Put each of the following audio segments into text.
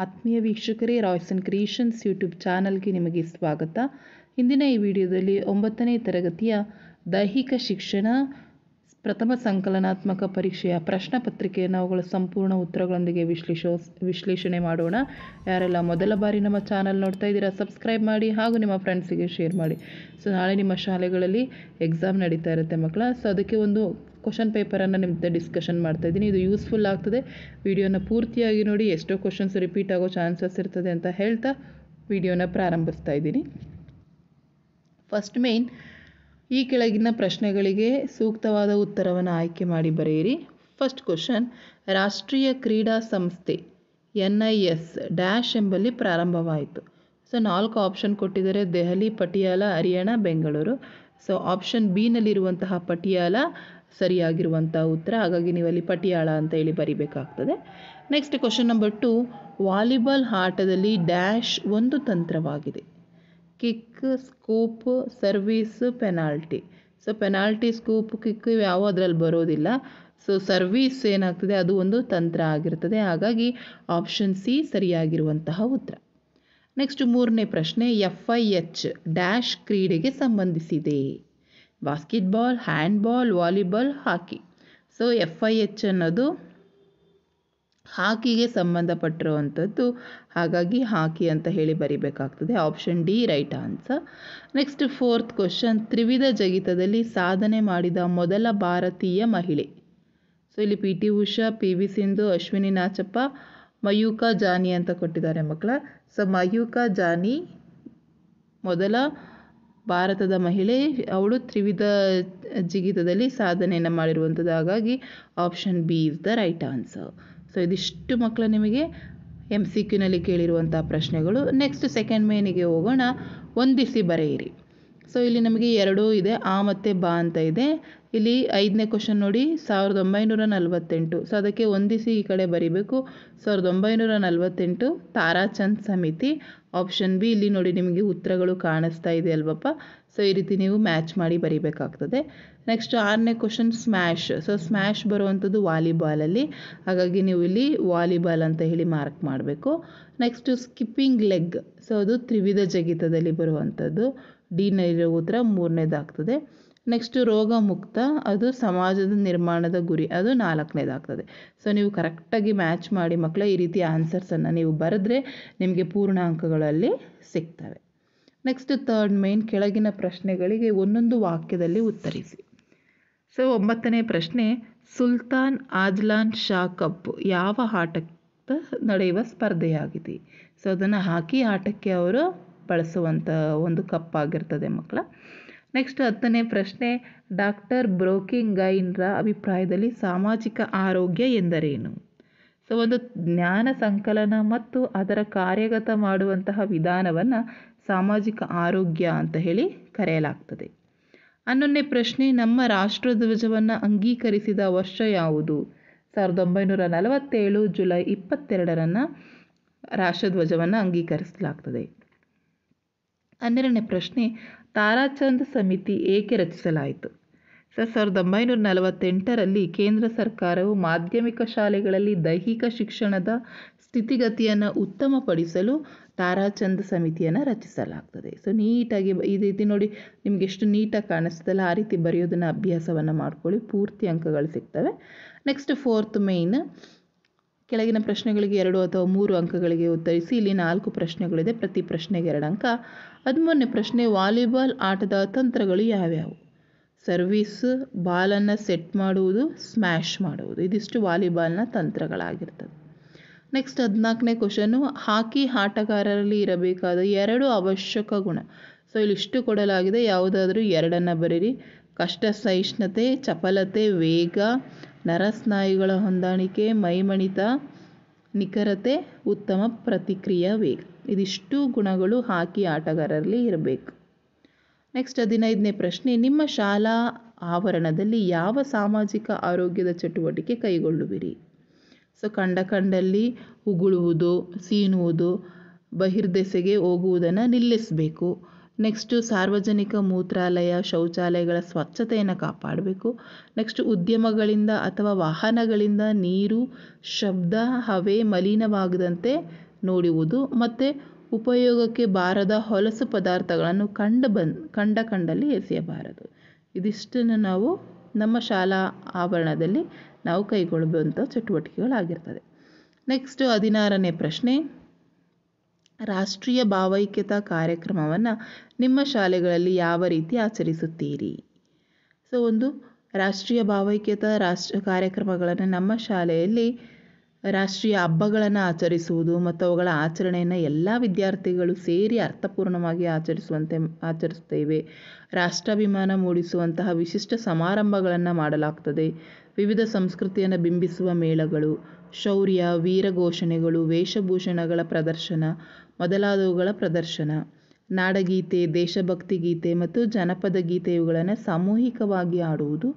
ಆತ್ಮೀಯ ವೀಕ್ಷಕರೇ, Royce and creations YouTube ಚಾನಲ್ಗೆ ನಿಮಗೆ ಸ್ವಾಗತ. ಇಂದಿನ ಈ ವಿಡಿಯೋದಲ್ಲಿ 9ನೇ ತರಗತಿಯ ದೈಹಿಕ ಶಿಕ್ಷಣ ಪ್ರಥಮ ಸಂಕಲನಾತ್ಮಕ ಪರೀಕ್ಷೆಯ ಪ್ರಶ್ನೆ ಪತ್ರಿಕೆಯನ್ನು ಅವುಗಳ ಸಂಪೂರ್ಣ ಉತ್ತರಗಳೊಂದಿಗೆ ವಿಶ್ಲೇಷಣೆ ಮಾಡೋಣ. ಯಾರೆಲ್ಲ ಮೊದಲ ಬಾರಿ ನಮ್ಮ ಚಾನಲ್ ನೋಡ್ತಾ ಇದ್ದೀರಾ, ಸಬ್ಸ್ಕ್ರೈಬ್ ಮಾಡಿ ಹಾಗೂ ನಿಮ್ಮ ಫ್ರೆಂಡ್ಸಿಗೆ ಶೇರ್ ಮಾಡಿ. ಸೊ ನಾಳೆ ನಿಮ್ಮ ಶಾಲೆಗಳಲ್ಲಿ ಎಕ್ಸಾಮ್ ನಡೀತಾ ಇರುತ್ತೆ ಮಕ್ಕಳ. ಸೊ ಅದಕ್ಕೆ ಒಂದು ಕ್ವಶನ್ ಪೇಪರನ್ನು ನಿಮ್ಮ ಜೊತೆ ಡಿಸ್ಕಷನ್ ಮಾಡ್ತಾ ಇದ್ದೀನಿ. ಇದು ಯೂಸ್ಫುಲ್ ಆಗ್ತದೆ. ವಿಡಿಯೋನ ಪೂರ್ತಿಯಾಗಿ ನೋಡಿ, ಎಷ್ಟೋ ಕ್ವಶನ್ಸ್ ರಿಪೀಟ್ ಆಗೋ ಚಾನ್ಸಸ್ ಇರ್ತದೆ ಅಂತ ಹೇಳ್ತಾ ವಿಡಿಯೋನ ಪ್ರಾರಂಭಿಸ್ತಾ ಇದ್ದೀನಿ. ಫಸ್ಟ್ ಮೇನ್, ಈ ಕೆಳಗಿನ ಪ್ರಶ್ನೆಗಳಿಗೆ ಸೂಕ್ತವಾದ ಉತ್ತರವನ್ನು ಆಯ್ಕೆ ಮಾಡಿ ಬರೆಯಿರಿ. ಫಸ್ಟ್ ಕ್ವಶನ್, ರಾಷ್ಟ್ರೀಯ ಕ್ರೀಡಾ ಸಂಸ್ಥೆ NIS ಡ್ಯಾಶ್ ಎಂಬಲ್ಲಿ ಪ್ರಾರಂಭವಾಯಿತು. ಸೊ 4 ಆಪ್ಷನ್ ಕೊಟ್ಟಿದ್ದಾರೆ: Delhi, Patiala, Haryana, Bengaluru. So option B ನಲ್ಲಿರುವಂತಹ ಪಟಿಯಾಲ ಸರಿಯಾಗಿರುವಂಥ ಉತ್ತರ. ಹಾಗಾಗಿ ನೀವು ಅಲ್ಲಿ ಪಟಿಯಾಳ ಅಂತ ಹೇಳಿ ಬರಿಬೇಕಾಗ್ತದೆ. ನೆಕ್ಸ್ಟ್ ಕ್ವಶನ್ ನಂಬರ್ 2, ವಾಲಿಬಾಲ್ ಆಟದಲ್ಲಿ ಡ್ಯಾಶ್ ಒಂದು ತಂತ್ರವಾಗಿದೆ. Kick, scoop, service, penalty. So penalty, scoop, kick ಯಾವ ಅದರಲ್ಲಿ ಬರೋದಿಲ್ಲ. ಸೊ ಸರ್ವೀಸ್ ಏನಾಗ್ತದೆ, ಅದು ಒಂದು ತಂತ್ರ ಆಗಿರ್ತದೆ. ಹಾಗಾಗಿ ಆಪ್ಷನ್ ಸಿ ಸರಿಯಾಗಿರುವಂತಹ ಉತ್ತರ. ನೆಕ್ಸ್ಟ್ 3ನೇ ಪ್ರಶ್ನೆ, FIH ಡ್ಯಾಶ್ ಕ್ರೀಡೆಗೆ ಸಂಬಂಧಿಸಿದೆ. Basketball, handball, volleyball, hockey. So FIH ಅನ್ನೋದು ಹಾಕಿಗೆ ಸಂಬಂಧಪಟ್ಟಿರುವಂಥದ್ದು. ಹಾಗಾಗಿ ಹಾಕಿ ಅಂತ ಹೇಳಿ ಬರಿಬೇಕಾಗ್ತದೆ. Option D right answer. Next 4th question, ತ್ರಿವಿಧ ಜಿಗಿತದಲ್ಲಿ ಸಾಧನೆ ಮಾಡಿದ ಮೊದಲ ಭಾರತೀಯ ಮಹಿಳೆ. ಸೊ ಇಲ್ಲಿ PT ಉಷಾ, PV ಸಿಂಧು, ಅಶ್ವಿನಿ ನಾಚಪ್ಪ, ಮಯೂಕಾ ಜಾನಿ ಅಂತ ಕೊಟ್ಟಿದ್ದಾರೆ ಮಕ್ಕಳ. ಸೊ ಮಯೂಕಾ ಜಾನಿ ಮೊದಲ ಭಾರತದ ಮಹಿಳೆ. ಅವಳು ತ್ರಿವಿಧ ಜಿಗಿತದಲ್ಲಿ ಸಾಧನೆಯನ್ನು ಮಾಡಿರುವಂಥದ್ದು. ಹಾಗಾಗಿ option B is the right answer. So ಇದಿಷ್ಟು ಮಕ್ಕಳ ನಿಮಗೆ MCQನಲ್ಲಿ ಕೇಳಿರುವಂಥ ಪ್ರಶ್ನೆಗಳು. ನೆಕ್ಸ್ಟ್ ಸೆಕೆಂಡ್ ಮೇನಿಗೆ ಹೋಗೋಣ. ಹೊಂದಿಸಿ ಬರೆಯಿರಿ. ಸೊ ಇಲ್ಲಿ ನಮಗೆ 2 ಇದೆ, ಆ ಮತ್ತು ಬಾ ಅಂತ ಇದೆ. ಇಲ್ಲಿ 5ನೇ ಕ್ವಶನ್ ನೋಡಿ, 1948. ಸೊ ಅದಕ್ಕೆ ಹೊಂದಿಸಿ ಈ ಕಡೆ ಬರಿಬೇಕು. 1948 ತಾರಾಚಂದ್ ಸಮಿತಿ. Option B. ಇಲ್ಲಿ ನೋಡಿ ನಿಮಗೆ ಉತ್ತರಗಳು ಕಾಣಿಸ್ತಾ ಇದೆ ಅಲ್ವಪ್ಪ. ಸೊ ಈ ರೀತಿ ನೀವು ಮ್ಯಾಚ್ ಮಾಡಿ ಬರಿಬೇಕಾಗ್ತದೆ. ನೆಕ್ಸ್ಟ್ 6ನೇ ಕ್ವಶನ್, ಸ್ಮ್ಯಾಶ್. ಸೊ ಸ್ಮ್ಯಾಶ್ ಬರುವಂಥದ್ದು ವಾಲಿಬಾಲಲ್ಲಿ. ಹಾಗಾಗಿ ನೀವು ಇಲ್ಲಿ ವಾಲಿಬಾಲ್ ಅಂತ ಹೇಳಿ ಮಾರ್ಕ್ ಮಾಡಬೇಕು. Next skipping leg. ಸೊ ಅದು ತ್ರಿವಿಧ ಜಿಗಿತದಲ್ಲಿ ಬರುವಂಥದ್ದು. ಡಿನಲ್ಲಿರೋ ಉತ್ತರ 3ನೇದಾಗ್ತದೆ. ನೆಕ್ಸ್ಟ್ ರೋಗ ಮುಕ್ತ, ಅದು ಸಮಾಜದ ನಿರ್ಮಾಣದ ಗುರಿ, ಅದು 4ನೇದಾಗ್ತದೆ. ಸೊ ನೀವು ಕರೆಕ್ಟಾಗಿ ಮ್ಯಾಚ್ ಮಾಡಿ ಮಕ್ಕಳ ಈ ರೀತಿ ಆನ್ಸರ್ಸನ್ನು ನೀವು ಬರೆದ್ರೆ ನಿಮಗೆ ಪೂರ್ಣ ಅಂಕಗಳಲ್ಲಿ ಸಿಗ್ತವೆ. ನೆಕ್ಸ್ಟ್ 3rd ಮೇನ್, ಕೆಳಗಿನ ಪ್ರಶ್ನೆಗಳಿಗೆ ಒಂದೊಂದು ವಾಕ್ಯದಲ್ಲಿ ಉತ್ತರಿಸಿ. ಸೊ 9ನೇ ಪ್ರಶ್ನೆ, ಸುಲ್ತಾನ್ ಆಜ್ಲಾನ್ ಶಾ ಕಪ್ ಯಾವ ಆಟಕ್ಕೆ ನಡೆಯುವ ಸ್ಪರ್ಧೆಯಾಗಿದೆ. ಸೊ ಅದನ್ನು ಹಾಕಿ ಆಟಕ್ಕೆ ಅವರು ಬಳಸುವಂಥ ಒಂದು ಕಪ್ ಆಗಿರ್ತದೆ ಮಕ್ಕಳ. ನೆಕ್ಸ್ಟ್ 10ನೇ ಪ್ರಶ್ನೆ, ಡಾಕ್ಟರ್ ಬ್ರೋಕಿಂಗೈನ್ರ ಅಭಿಪ್ರಾಯದಲ್ಲಿ ಸಾಮಾಜಿಕ ಆರೋಗ್ಯ ಎಂದರೇನು. ಸೊ ಒಂದು ಜ್ಞಾನ ಸಂಕಲನ ಮತ್ತು ಅದರ ಕಾರ್ಯಗತ ಮಾಡುವಂತಹ ವಿಧಾನವನ್ನು ಸಾಮಾಜಿಕ ಆರೋಗ್ಯ ಅಂತ ಹೇಳಿ ಕರೆಯಲಾಗ್ತದೆ. 11ನೇ ಪ್ರಶ್ನೆ, ನಮ್ಮ ರಾಷ್ಟ್ರಧ್ವಜವನ್ನು ಅಂಗೀಕರಿಸಿದ ವರ್ಷ ಯಾವುದು. 1947 ಜುಲೈ 22 ರಾಷ್ಟ್ರಧ್ವಜವನ್ನು ಅಂಗೀಕರಿಸಲಾಗ್ತದೆ. 12ನೇ ಪ್ರಶ್ನೆ, ತಾರಾಚಂದ್ ಸಮಿತಿ ಏಕೆ ರಚಿಸಲಾಯಿತು. 1948ರಲ್ಲಿ ಕೇಂದ್ರ ಸರ್ಕಾರವು ಮಾಧ್ಯಮಿಕ ಶಾಲೆಗಳಲ್ಲಿ ದೈಹಿಕ ಶಿಕ್ಷಣದ ಸ್ಥಿತಿಗತಿಯನ್ನು ಉತ್ತಮಪಡಿಸಲು ತಾರಾಚಂದ್ ಸಮಿತಿಯನ್ನು ರಚಿಸಲಾಗ್ತದೆ. ಸೊ ನೀಟಾಗಿ ಈ ರೀತಿ ನೋಡಿ, ನಿಮ್ಗೆ ಎಷ್ಟು ನೀಟಾಗಿ ಕಾಣಿಸ್ತಲ್ಲ ಆ ರೀತಿ ಬರೆಯೋದನ್ನು ಅಭ್ಯಾಸವನ್ನು ಮಾಡ್ಕೊಳ್ಳಿ, ಪೂರ್ತಿ ಅಂಕಗಳು ಸಿಗ್ತವೆ. ನೆಕ್ಸ್ಟ್ 4th ಮೇನ್, ಕೆಳಗಿನ ಪ್ರಶ್ನೆಗಳಿಗೆ 2 ಅಥವಾ 3 ಅಂಕಗಳಿಗೆ ಉತ್ತರಿಸಿ. ಇಲ್ಲಿ 4 ಪ್ರಶ್ನೆಗಳಿದೆ, ಪ್ರತಿ ಪ್ರಶ್ನೆಗೆ 2 ಅಂಕ. 13ನೇ ಪ್ರಶ್ನೆ, ವಾಲಿಬಾಲ್ ಆಟದ ತಂತ್ರಗಳು ಯಾವ್ಯಾವು. ಸರ್ವೀಸ್, ಬಾಲನ್ನು ಸೆಟ್ ಮಾಡುವುದು, ಸ್ಮ್ಯಾಶ್ ಮಾಡುವುದು. ಇದಿಷ್ಟು ವಾಲಿಬಾಲ್ನ ತಂತ್ರಗಳಾಗಿರ್ತದೆ. ನೆಕ್ಸ್ಟ್ 14ನೇ ಕ್ವಶನು, ಹಾಕಿ ಆಟಗಾರರಲ್ಲಿ ಇರಬೇಕಾದ 2 ಅವಶ್ಯಕ ಗುಣ. ಸೊ ಇಲ್ಲಿಷ್ಟು ಕೊಡಲಾಗಿದೆ, ಯಾವುದಾದ್ರೂ 2 ಬರೀರಿ. ಕಷ್ಟ ಸಹಿಷ್ಣುತೆ, ಚಪಲತೆ, ವೇಗ, ನರಸ್ನಾಯುಗಳ ಹೊಂದಾಣಿಕೆ, ಮೈಮಣಿತ, ನಿಖರತೆ, ಉತ್ತಮ ಪ್ರತಿಕ್ರಿಯಾ ವೇಗ. ಇದಿಷ್ಟು ಗುಣಗಳು ಹಾಕಿ ಆಟಗಾರರಲ್ಲಿ ಇರಬೇಕು. ನೆಕ್ಸ್ಟ್ 15ನೇ ಪ್ರಶ್ನೆ, ನಿಮ್ಮ ಶಾಲಾ ಆವರಣದಲ್ಲಿ ಯಾವ ಸಾಮಾಜಿಕ ಆರೋಗ್ಯದ ಚಟುವಟಿಕೆ ಕೈಗೊಳ್ಳುವಿರಿ. ಸೊ ಕಂಡಲ್ಲಿ ಉಗುಳುವುದು, ಸೀನುವುದು, ಬಹಿರ್ದೆಸೆಗೆ ಹೋಗುವುದನ್ನು ನಿಲ್ಲಿಸಬೇಕು. ನೆಕ್ಸ್ಟು ಸಾರ್ವಜನಿಕ ಮೂತ್ರಾಲಯ, ಶೌಚಾಲಯಗಳ ಸ್ವಚ್ಛತೆಯನ್ನು ಕಾಪಾಡಬೇಕು. ನೆಕ್ಸ್ಟ್ ಉದ್ಯಮಗಳಿಂದ ಅಥವಾ ವಾಹನಗಳಿಂದ ನೀರು, ಶಬ್ದ, ಹವೆ ಮಲಿನವಾಗದಂತೆ ನೋಡುವುದು ಮತ್ತು ಉಪಯೋಗಕ್ಕೆ ಬಾರದ ಹೊಲಸು ಪದಾರ್ಥಗಳನ್ನು ಕಂಡಲ್ಲಿ ಎಸೆಯಬಾರದು. ಇದಿಷ್ಟನ್ನು ನಾವು ನಮ್ಮ ಶಾಲಾ ಆವರಣದಲ್ಲಿ ನಾವು ಕೈಗೊಳ್ಳುವಂಥ ಚಟುವಟಿಕೆಗಳಾಗಿರ್ತದೆ. ನೆಕ್ಸ್ಟ್ 16ನೇ ಪ್ರಶ್ನೆ, ರಾಷ್ಟ್ರೀಯ ಭಾವೈಕ್ಯತಾ ಕಾರ್ಯಕ್ರಮವನ್ನು ನಿಮ್ಮ ಶಾಲೆಗಳಲ್ಲಿ ಯಾವ ರೀತಿ ಆಚರಿಸುತ್ತೀರಿ? ಸೊ ಒಂದು ರಾಷ್ಟ್ರೀಯ ಭಾವೈಕ್ಯತಾ ಕಾರ್ಯಕ್ರಮಗಳನ್ನು ನಮ್ಮ ಶಾಲೆಯಲ್ಲಿ ರಾಷ್ಟ್ರೀಯ ಹಬ್ಬಗಳನ್ನು ಆಚರಿಸುವುದು ಮತ್ತು ಅವುಗಳ ಆಚರಣೆಯನ್ನು ಎಲ್ಲ ವಿದ್ಯಾರ್ಥಿಗಳು ಸೇರಿ ಅರ್ಥಪೂರ್ಣವಾಗಿ ಆಚರಿಸುತ್ತೇವೆ. ರಾಷ್ಟ್ರಾಭಿಮಾನ ಮೂಡಿಸುವಂತಹ ವಿಶಿಷ್ಟ ಸಮಾರಂಭಗಳನ್ನು ಮಾಡಲಾಗ್ತದೆ. ವಿವಿಧ ಸಂಸ್ಕೃತಿಯನ್ನು ಬಿಂಬಿಸುವ ಮೇಳಗಳು, ಶೌರ್ಯ, ವೀರ ಘೋಷಣೆಗಳು, ವೇಷಭೂಷಣಗಳ ಪ್ರದರ್ಶನ ಮೊದಲಾದವುಗಳ ಪ್ರದರ್ಶನ, ನಾಡಗೀತೆ, ದೇಶಭಕ್ತಿ ಗೀತೆ ಮತ್ತು ಜನಪದ ಗೀತೆ ಇವುಗಳನ್ನು ಸಾಮೂಹಿಕವಾಗಿ ಆಡುವುದು,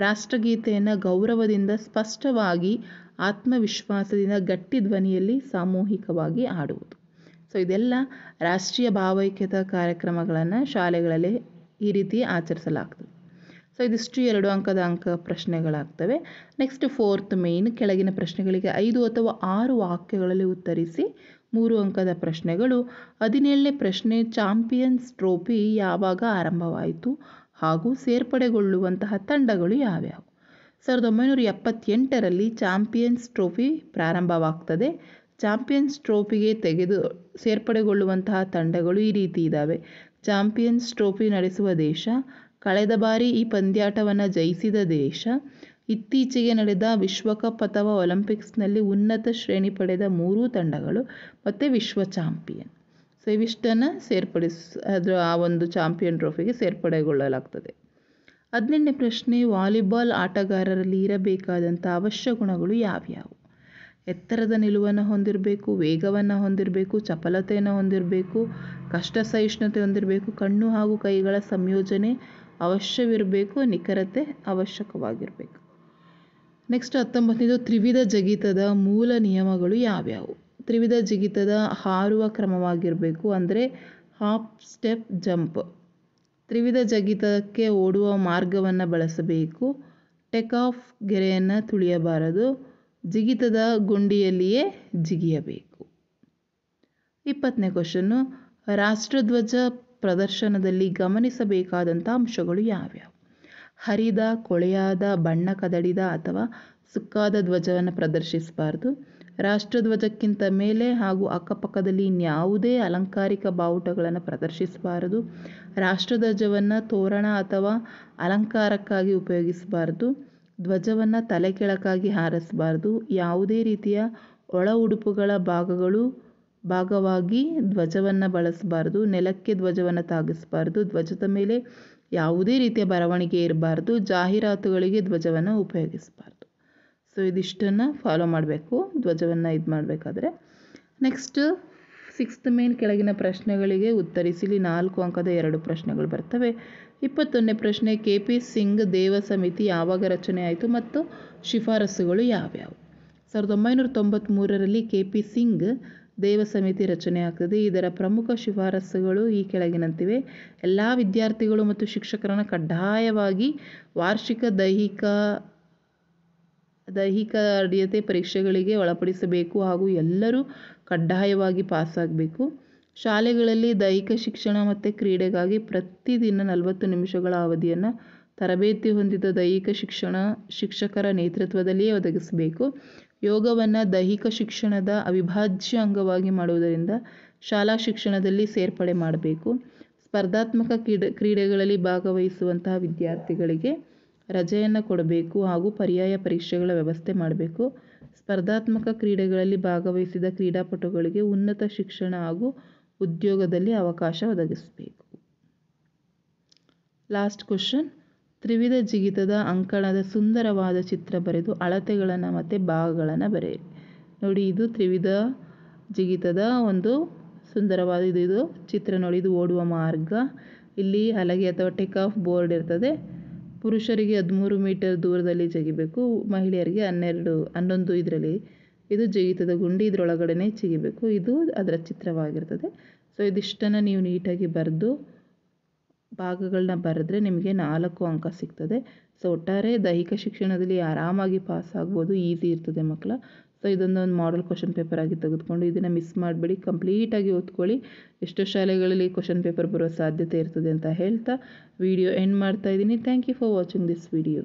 ರಾಷ್ಟ್ರಗೀತೆಯನ್ನು ಗೌರವದಿಂದ ಸ್ಪಷ್ಟವಾಗಿ ಆತ್ಮವಿಶ್ವಾಸದಿಂದ ಗಟ್ಟಿ ಧ್ವನಿಯಲ್ಲಿ ಸಾಮೂಹಿಕವಾಗಿ ಆಡುವುದು. ಸೊ ಇದೆಲ್ಲ ರಾಷ್ಟ್ರೀಯ ಭಾವೈಕ್ಯತಾ ಕಾರ್ಯಕ್ರಮಗಳನ್ನು ಶಾಲೆಗಳಲ್ಲಿ ಈ ರೀತಿ ಆಚರಿಸಲಾಗ್ತದೆ. ಸೊ ಇದಿಷ್ಟು 2 ಪ್ರಶ್ನೆಗಳಾಗ್ತವೆ. ನೆಕ್ಸ್ಟ್ 4th ಮೇನ್, ಕೆಳಗಿನ ಪ್ರಶ್ನೆಗಳಿಗೆ 5 ಅಥವಾ 6 ವಾಕ್ಯಗಳಲ್ಲಿ ಉತ್ತರಿಸಿ. 3 ಅಂಕದ ಪ್ರಶ್ನೆಗಳು. 17ನೇ ಪ್ರಶ್ನೆ, ಚಾಂಪಿಯನ್ಸ್ ಟ್ರೋಫಿ ಯಾವಾಗ ಆರಂಭವಾಯಿತು ಹಾಗೂ ಸೇರ್ಪಡೆಗೊಳ್ಳುವಂತಹ ತಂಡಗಳು ಯಾವ್ಯಾವು? 1978ರಲ್ಲಿ ಚಾಂಪಿಯನ್ಸ್ ಟ್ರೋಫಿ ಪ್ರಾರಂಭವಾಗ್ತದೆ. ಚಾಂಪಿಯನ್ಸ್ ಟ್ರೋಫಿಗೆ ಸೇರ್ಪಡೆಗೊಳ್ಳುವಂತಹ ತಂಡಗಳು ಈ ರೀತಿ ಇದ್ದಾವೆ. ಚಾಂಪಿಯನ್ಸ್ ಟ್ರೋಫಿ ನಡೆಸುವ ದೇಶ, ಕಳೆದ ಬಾರಿ ಈ ಪಂದ್ಯಾಟವನ್ನು ಜಯಿಸಿದ ದೇಶ, ಇತ್ತೀಚೆಗೆ ನಡೆದ ವಿಶ್ವಕಪ್ ಅಥವಾ ಒಲಿಂಪಿಕ್ಸ್ನಲ್ಲಿ ಉನ್ನತ ಶ್ರೇಣಿ ಪಡೆದ 3 ತಂಡಗಳು ಮತ್ತು ವಿಶ್ವ ಚಾಂಪಿಯನ್. ಸೊ ಇವಿಷ್ಟನ್ನು ಆ ಒಂದು ಚಾಂಪಿಯನ್ ಟ್ರೋಫಿಗೆ ಸೇರ್ಪಡೆಗೊಳ್ಳಲಾಗ್ತದೆ. 18ನೇ ಪ್ರಶ್ನೆ, ವಾಲಿಬಾಲ್ ಆಟಗಾರರಲ್ಲಿ ಇರಬೇಕಾದಂಥ ಅವಶ್ಯ ಗುಣಗಳು ಯಾವ್ಯಾವು? ಎತ್ತರದ ನಿಲುವನ್ನು ಹೊಂದಿರಬೇಕು, ವೇಗವನ್ನು ಹೊಂದಿರಬೇಕು, ಚಪಲತೆಯನ್ನು ಹೊಂದಿರಬೇಕು, ಕಷ್ಟ ಸಹಿಷ್ಣುತೆ ಹೊಂದಿರಬೇಕು, ಕಣ್ಣು ಹಾಗೂ ಕೈಗಳ ಸಂಯೋಜನೆ ಅವಶ್ಯವಿರಬೇಕು, ನಿಖರತೆ ಅವಶ್ಯಕವಾಗಿರಬೇಕು. ನೆಕ್ಸ್ಟ್ 19ನೇದು, ತ್ರಿವಿಧ ಜಿಗಿತದ ಮೂಲ ನಿಯಮಗಳು ಯಾವ್ಯಾವು? ತ್ರಿವಿಧ ಜಿಗಿತದ ಹಾರುವ ಕ್ರಮವಾಗಿರಬೇಕು, ಅಂದರೆ ಹಾಪ್, ಸ್ಟೆಪ್, ಜಂಪ್. ತ್ರಿವಿಧ ಜಿಗಿತಕ್ಕೆ ಓಡುವ ಮಾರ್ಗವನ್ನು ಬಳಸಬೇಕು. ಟೇಕ್ ಆಫ್ ಗೆರೆಯನ್ನು ತುಳಿಯಬಾರದು. ಜಿಗಿತದ ಗುಂಡಿಯಲ್ಲಿಯೇ ಜಿಗಿಯಬೇಕು. 20ನೇ ಕ್ವಶನ್ನು, ರಾಷ್ಟ್ರಧ್ವಜ ಪ್ರದರ್ಶನದಲ್ಲಿ ಗಮನಿಸಬೇಕಾದಂಥ ಅಂಶಗಳು ಯಾವ್ಯಾವು? ಹರಿದ, ಕೊಳೆಯಾದ, ಬಣ್ಣ ಕದಡಿದ ಅಥವಾ ಸುಕ್ಕಾದ ಧ್ವಜವನ್ನು ಪ್ರದರ್ಶಿಸಬಾರ್ದು. ರಾಷ್ಟ್ರಧ್ವಜಕ್ಕಿಂತ ಮೇಲೆ ಹಾಗೂ ಅಕ್ಕಪಕ್ಕದಲ್ಲಿ ಇನ್ಯಾವುದೇ ಅಲಂಕಾರಿಕ ಬಾವುಟಗಳನ್ನು ಪ್ರದರ್ಶಿಸಬಾರದು. ರಾಷ್ಟ್ರಧ್ವಜವನ್ನು ತೋರಣ ಅಥವಾ ಅಲಂಕಾರಕ್ಕಾಗಿ ಉಪಯೋಗಿಸಬಾರ್ದು. ಧ್ವಜವನ್ನು ತಲೆ ಕೆಳಗಾಗಿ ಹಾರಿಸಬಾರ್ದು. ಯಾವುದೇ ರೀತಿಯ ಒಳ ಉಡುಪುಗಳ ಭಾಗವಾಗಿ ಧ್ವಜವನ್ನು ಬಳಸಬಾರ್ದು. ನೆಲಕ್ಕೆ ಧ್ವಜವನ್ನು ತಾಗಿಸಬಾರ್ದು. ಧ್ವಜದ ಮೇಲೆ ಯಾವುದೇ ರೀತಿಯ ಬರವಣಿಗೆ ಇರಬಾರ್ದು. ಜಾಹೀರಾತುಗಳಿಗೆ ಧ್ವಜವನ್ನು ಉಪಯೋಗಿಸಬಾರ್ದು. ಸೊ ಇದಿಷ್ಟನ್ನು ಫಾಲೋ ಮಾಡಬೇಕು ಧ್ವಜವನ್ನು ಮಾಡಬೇಕಾದ್ರೆ. ನೆಕ್ಸ್ಟ್ 6th ಮೇನ್, ಕೆಳಗಿನ ಪ್ರಶ್ನೆಗಳಿಗೆ ಉತ್ತರಿಸಿ. 4 ಅಂಕದ 2 ಪ್ರಶ್ನೆಗಳು ಬರ್ತವೆ. 21ನೇ ಪ್ರಶ್ನೆ, KP ಸಿಂಗ್ ದೇವ ಸಮಿತಿ ಯಾವಾಗ ರಚನೆ ಆಯಿತು ಮತ್ತು ಶಿಫಾರಸುಗಳು ಯಾವ್ಯಾವು? 1993ರಲ್ಲಿ KP ಸಿಂಗ್ ದೇವ ಸಮಿತಿ ರಚನೆ ಆಗ್ತದೆ. ಇದರ ಪ್ರಮುಖ ಶಿಫಾರಸುಗಳು ಈ ಕೆಳಗಿನಂತಿವೆ. ಎಲ್ಲ ವಿದ್ಯಾರ್ಥಿಗಳು ಮತ್ತು ಶಿಕ್ಷಕರನ್ನು ಕಡ್ಡಾಯವಾಗಿ ವಾರ್ಷಿಕ ದೈಹಿಕ ಅರ್ಹತೆ ಪರೀಕ್ಷೆಗಳಿಗೆ ಒಳಪಡಿಸಬೇಕು ಹಾಗೂ ಎಲ್ಲರೂ ಕಡ್ಡಾಯವಾಗಿ ಪಾಸಾಗಬೇಕು. ಶಾಲೆಗಳಲ್ಲಿ ದೈಹಿಕ ಶಿಕ್ಷಣ ಮತ್ತು ಕ್ರೀಡೆಗಾಗಿ ಪ್ರತಿದಿನ 40 ನಿಮಿಷಗಳ ಅವಧಿಯನ್ನು ತರಬೇತಿ ಹೊಂದಿದ ದೈಹಿಕ ಶಿಕ್ಷಕರ ನೇತೃತ್ವದಲ್ಲಿಯೇ ಒದಗಿಸಬೇಕು. ಯೋಗವನ್ನು ದೈಹಿಕ ಶಿಕ್ಷಣದ ಅವಿಭಾಜ್ಯ ಅಂಗವಾಗಿ ಮಾಡುವುದರಿಂದ ಶಾಲಾ ಶಿಕ್ಷಣದಲ್ಲಿ ಸೇರ್ಪಡೆ ಮಾಡಬೇಕು. ಸ್ಪರ್ಧಾತ್ಮಕ ಕ್ರೀಡೆಗಳಲ್ಲಿ ಭಾಗವಹಿಸುವಂತಹ ವಿದ್ಯಾರ್ಥಿಗಳಿಗೆ ರಜೆಯನ್ನು ಕೊಡಬೇಕು ಹಾಗೂ ಪರ್ಯಾಯ ಪರೀಕ್ಷೆಗಳ ವ್ಯವಸ್ಥೆ ಮಾಡಬೇಕು. ಸ್ಪರ್ಧಾತ್ಮಕ ಕ್ರೀಡೆಗಳಲ್ಲಿ ಭಾಗವಹಿಸಿದ ಕ್ರೀಡಾಪಟುಗಳಿಗೆ ಉನ್ನತ ಶಿಕ್ಷಣ ಹಾಗೂ ಉದ್ಯೋಗದಲ್ಲಿ ಅವಕಾಶ ಒದಗಿಸಬೇಕು. ಲಾಸ್ಟ್ ಕ್ವಶನ್, ತ್ರಿವಿಧ ಜಿಗಿತದ ಅಂಕಣದ ಸುಂದರವಾದ ಚಿತ್ರ ಬರೆದು ಅಳತೆಗಳನ್ನು ಮತ್ತು ಭಾಗಗಳನ್ನು ಬರೆಯಿರಿ. ನೋಡಿ, ಇದು ತ್ರಿವಿಧ ಜಿಗಿತದ ಒಂದು ಸುಂದರವಾದ ಇದು ಚಿತ್ರ ನೋಡಿ. ಇದು ಓಡುವ ಮಾರ್ಗ. ಇಲ್ಲಿ ಹಲಗೆ ಅಥವಾ ಟೇಕ್ ಆಫ್ ಬೋರ್ಡ್ ಇರ್ತದೆ. ಪುರುಷರಿಗೆ 13 ಮೀಟರ್ ದೂರದಲ್ಲಿ ಜಿಗಿಬೇಕು, ಮಹಿಳೆಯರಿಗೆ 11 ಇದರಲ್ಲಿ. ಇದು ಜಿಗಿತದ ಗುಂಡಿ, ಇದರೊಳಗಡೆ ಜಿಗಿಬೇಕು. ಇದು ಅದರ ಚಿತ್ರವಾಗಿರ್ತದೆ. ಸೊ ಇದಿಷ್ಟನ್ನು ನೀವು ನೀಟಾಗಿ ಬರೆದು ಭಾಗಗಳನ್ನ ಬರೆದ್ರೆ ನಿಮಗೆ 4 ಅಂಕ ಸಿಗ್ತದೆ. ಸೊ ಒಟ್ಟಾರೆ ದೈಹಿಕ ಶಿಕ್ಷಣದಲ್ಲಿ ಆರಾಮಾಗಿ ಪಾಸ್ ಆಗ್ಬೋದು, ಈಸಿ ಇರ್ತದೆ ಮಕ್ಕಳ. ಸೊ ಇದೊಂದು ಮಾಡೆಲ್ ಕ್ವಶನ್ ಪೇಪರ್ ಆಗಿ ತೆಗೆದುಕೊಂಡು ಇದನ್ನು ಮಿಸ್ ಮಾಡಬೇಡಿ, ಕಂಪ್ಲೀಟಾಗಿ ಓದ್ಕೊಳ್ಳಿ. ಎಷ್ಟೋ ಶಾಲೆಗಳಲ್ಲಿ ಕ್ವಶನ್ ಪೇಪರ್ ಬರೋ ಸಾಧ್ಯತೆ ಇರ್ತದೆ ಅಂತ ಹೇಳ್ತಾ ವಿಡಿಯೋ ಎಂಡ್ ಮಾಡ್ತಾ ಇದ್ದೀನಿ. Thank you for watching this video.